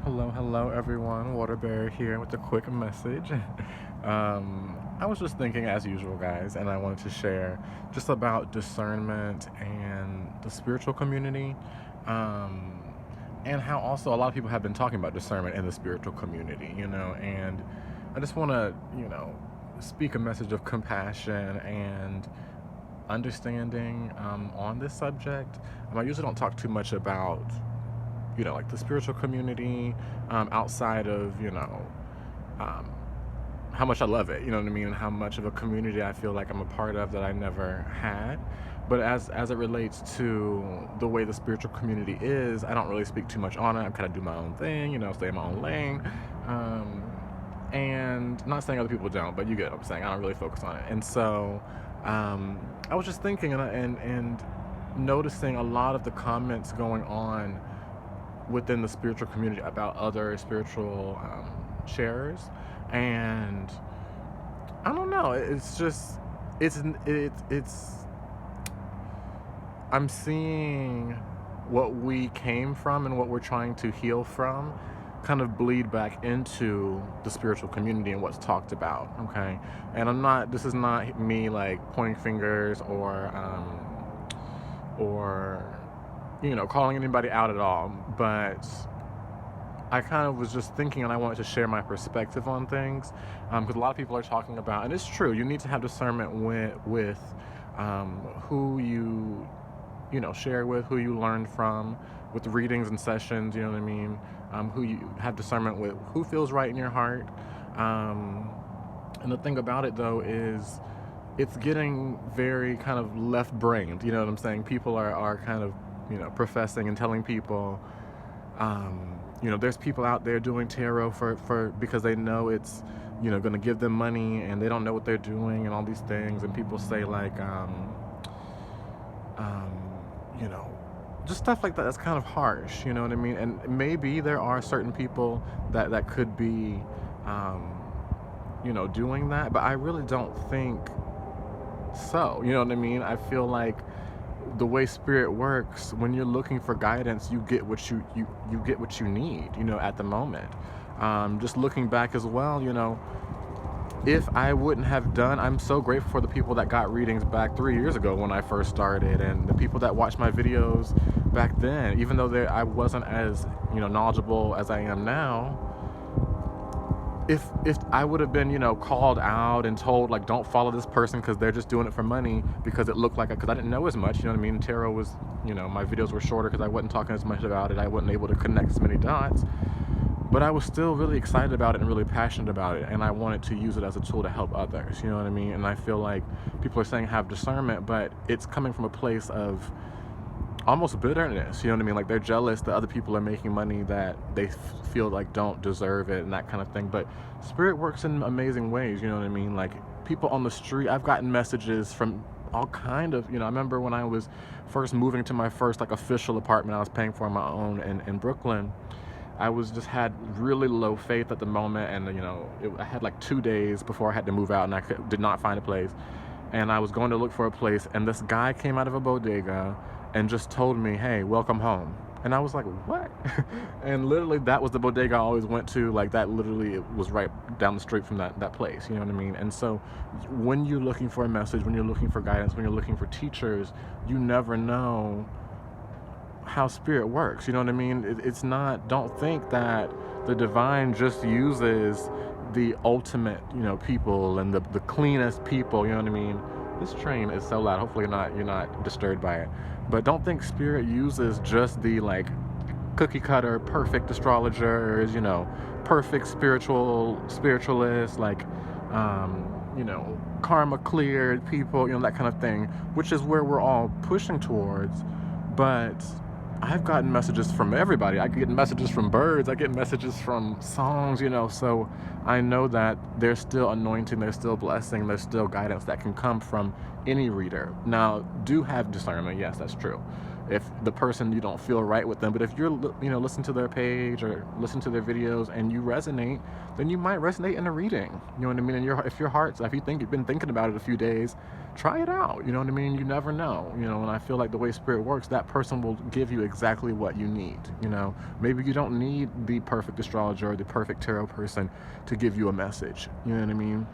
Hello everyone. Waterbury here with a quick message. I was just thinking, as usual, guys, and I wanted to share just about discernment and the spiritual community, um, and how also a lot of people have been talking about discernment in the spiritual community, and I just want to, speak a message of compassion and understanding on this subject. I usually don't talk too much about like the spiritual community, outside of, um, how much I love it, you know what I mean, and how much of a community I feel like I'm a part of that I never had. But as it relates to the way the spiritual community is, I don't really speak too much on it. I kind of do my own thing, stay in my own lane. Um, and not saying other people don't, but you get what I'm saying. I don't really focus on it. And so I was just thinking and noticing a lot of the comments going on within the spiritual community about other spiritual sharers, and I don't know. It's just it's I'm seeing what we came from and what we're trying to heal from kind of bleed back into the spiritual community and what's talked about. Okay, and this is not me like pointing fingers or calling anybody out at all, but I kind of was just thinking, and I wanted to share my perspective on things, because a lot of people are talking about, and it's true, you need to have discernment with who you share with, who you learn from, with readings and sessions, you know what I mean, who you have discernment with, who feels right in your heart. And the thing about it, though, is it's getting very kind of left-brained, you know what I'm saying? People are kind of, professing and telling people, there's people out there doing tarot for because they know it's, going to give them money, and they don't know what they're doing and all these things. And people say like, um, you know, just stuff like that. That's kind of harsh, you know what I mean? And maybe there are certain people that could be, doing that, but I really don't think so. You know what I mean? I feel like the way spirit works, when you're looking for guidance, you get what you get what you need, at the moment. Just looking back as well, if I wouldn't have done, I'm so grateful for the people that got readings back 3 years ago when I first started, and the people that watched my videos back then, even though I wasn't as, knowledgeable as I am now. If I would have been, called out and told like, don't follow this person because they're just doing it for money, because it looked like, because I didn't know as much, you know what I mean? Tarot was, my videos were shorter because I wasn't talking as much about it. I wasn't able to connect as many dots, but I was still really excited about it and really passionate about it, and I wanted to use it as a tool to help others, you know what I mean? And I feel like people are saying have discernment, but it's coming from a place of almost bitterness, you know what I mean? Like, they're jealous that other people are making money that they feel like don't deserve it and that kind of thing. But spirit works in amazing ways, you know what I mean? Like, people on the street, I've gotten messages from all kind of, I remember when I was first moving to my first like official apartment I was paying for on my own in Brooklyn. I was just had really low faith at the moment, and I had like 2 days before I had to move out, and did not find a place. And I was going to look for a place, and this guy came out of a bodega and just told me, "Hey, welcome home." And I was like, "What?" And literally, that was the bodega I always went to. Like, that literally, it was right down the street from that place. You know what I mean? And so, when you're looking for a message, when you're looking for guidance, when you're looking for teachers, you never know how spirit works. You know what I mean? It's not, don't think that the divine just uses the ultimate, people and the cleanest people, you know what I mean? This train is so loud. Hopefully you're not disturbed by it. But don't think spirit uses just the like cookie cutter perfect astrologers, perfect spiritualists, like karma cleared people, that kind of thing, which is where we're all pushing towards. But I've gotten messages from everybody. I get messages from birds. I get messages from songs, so I know that there's still anointing, there's still blessing, there's still guidance that can come from any reader. Now, do have discernment. Yes, that's true. if the person, you don't feel right with them. But if you're, listen to their page or listen to their videos and you resonate, then you might resonate in a reading. You know what I mean? And if you think you've been thinking about it a few days, try it out. You know what I mean? You never know. And I feel like the way spirit works, that person will give you exactly what you need. Maybe you don't need the perfect astrologer or the perfect tarot person to give you a message. You know what I mean?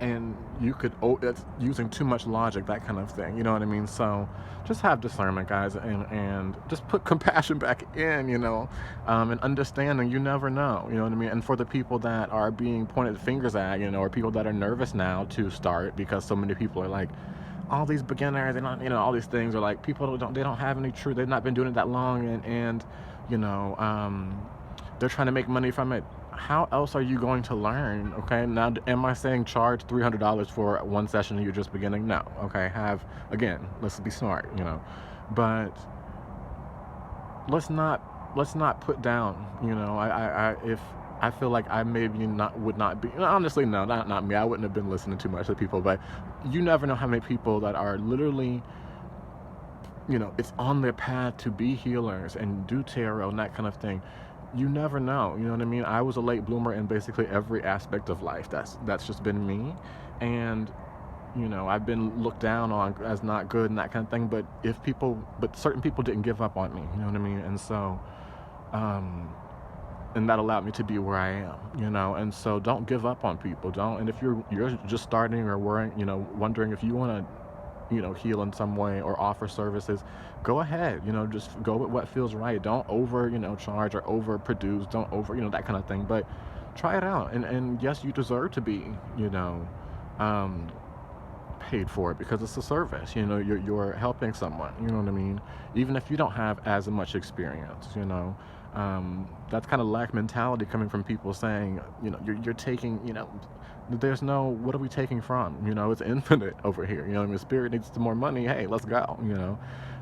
And it's using too much logic, that kind of thing. You know what I mean? So just have discernment, guys, and just put compassion back in, and understanding. You never know. You know what I mean? And for the people that are being pointed fingers at, or people that are nervous now to start because so many people are like, all these beginners and, all these things are like, people they don't have any truth. They've not been doing it that long, and they're trying to make money from it. How else are you going to learn? Okay, now am I saying charge $300 for one session and you're just beginning? No. Okay, let's be smart, but let's not put down. If I feel like I maybe would not be, honestly, no, not me. I wouldn't have been listening too much to people, but you never know how many people that are literally, it's on their path to be healers and do tarot and that kind of thing. You never know. You know what I mean? I was a late bloomer in basically every aspect of life. That's just been me. And, I've been looked down on as not good and that kind of thing. But certain people didn't give up on me. You know what I mean? And so, and that allowed me to be where I am, and so don't give up on people. And if you're just starting or worrying, wondering if you want to, heal in some way or offer services, go ahead, just go with what feels right. Don't over, charge or over produce, don't over, that kind of thing, but try it out. And yes, you deserve to be, paid for it because it's a service, you're helping someone, you know what I mean? Even if you don't have as much experience, that's kind of lack mentality coming from people saying, you're taking, there's no, what are we taking from? It's infinite over here. Spirit needs some more money. Hey, let's go.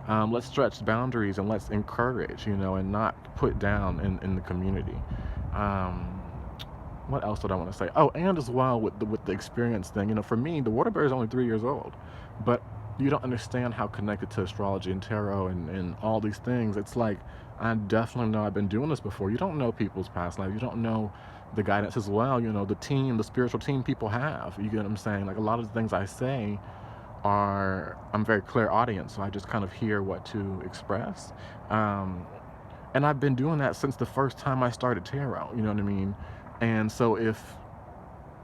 Let's stretch boundaries and let's encourage, and not put down in the community. What else did I want to say? Oh, and as well with the experience thing. For me, the water bear is only 3 years old, but you don't understand how connected to astrology and tarot and all these things. It's like, I definitely know I've been doing this before. You don't know people's past life. You don't know the guidance as well, the spiritual team people have. You get what I'm saying? Like, a lot of the things I say I'm very clairaudient, so I just kind of hear what to express. And I've been doing that since the first time I started tarot, you know what I mean? And so if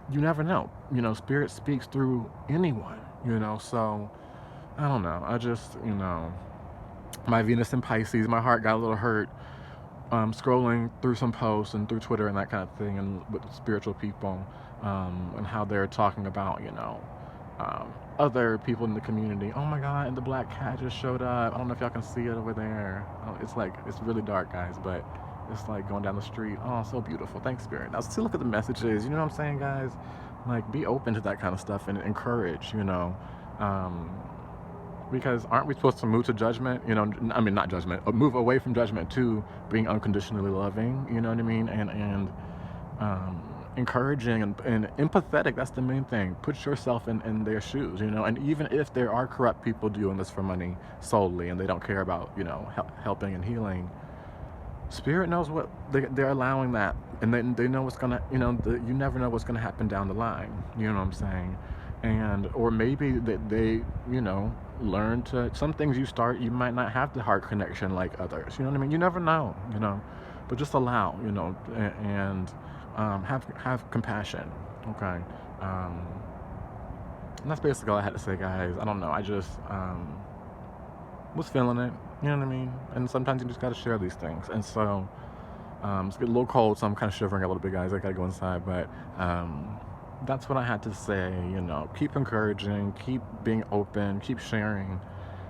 you never know, spirit speaks through anyone, so I don't know. I just, my Venus in Pisces, my heart got a little hurt scrolling through some posts and through Twitter and that kind of thing, and with spiritual people, and how they're talking about, other people in the community. Oh my God, and the black cat just showed up. I don't know if y'all can see it over there. It's really dark, guys, but it's like going down the street. Oh, so beautiful. Thanks, Spirit. Now, still look at the messages. You know what I'm saying, guys? Like, be open to that kind of stuff and encourage, because aren't we supposed to move to judgment? I mean, not judgment, move away from judgment to being unconditionally loving, you know what I mean? And encouraging and empathetic. That's the main thing. Put yourself in their shoes, and even if there are corrupt people doing this for money solely and they don't care about, helping and healing, Spirit knows what they're allowing that, and they know what's gonna, you never know what's gonna happen down the line. You know what I'm saying? Or maybe that they, learn to, some things you start, you might not have the heart connection like others. You know what I mean? You never know. But just allow, and have compassion. Okay. And that's basically all I had to say, guys. I don't know. I just was feeling it. You know what I mean? And sometimes you just got to share these things. And so it's getting a little cold, so I'm kind of shivering a little bit, guys. I got to go inside. But that's what I had to say. Keep encouraging, keep being open, keep sharing.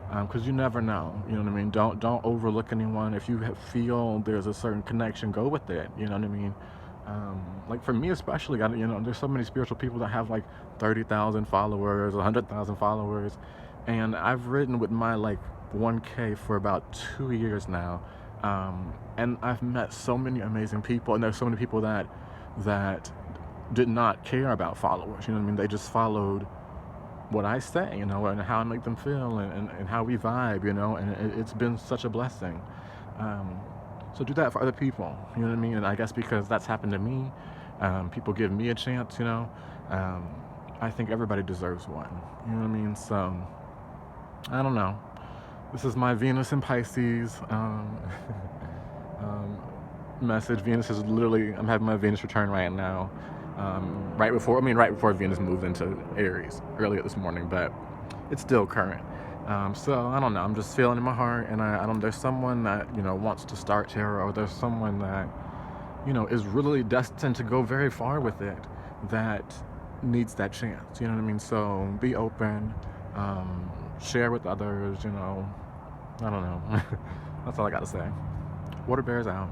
Because you never know. You know what I mean? Don't overlook anyone. If you feel there's a certain connection, go with it. You know what I mean? Like for me especially, there's so many spiritual people that have like 30,000 followers, 100,000 followers. And I've written with my like 1K for about 2 years now, and I've met so many amazing people, and there's so many people that did not care about followers. You know what I mean? They just followed what I say, you know, and how I make them feel, and how we vibe, you know, and it's been such a blessing. Um, so do that for other people, you know what I mean? And I guess because that's happened to me, people give me a chance, you know. Um, I think everybody deserves one, you know what I mean? So I don't know. This is my Venus in Pisces um, message. Venus is literally, I'm having my Venus return right now. Right before Venus moved into Aries earlier this morning, but it's still current. So I don't know. I'm just feeling in my heart, and I don't. There's someone that wants to start tarot, or there's someone that is really destined to go very far with it, that needs that chance. You know what I mean? So be open, share with others. I don't know. That's all I got to say. Water Bears out.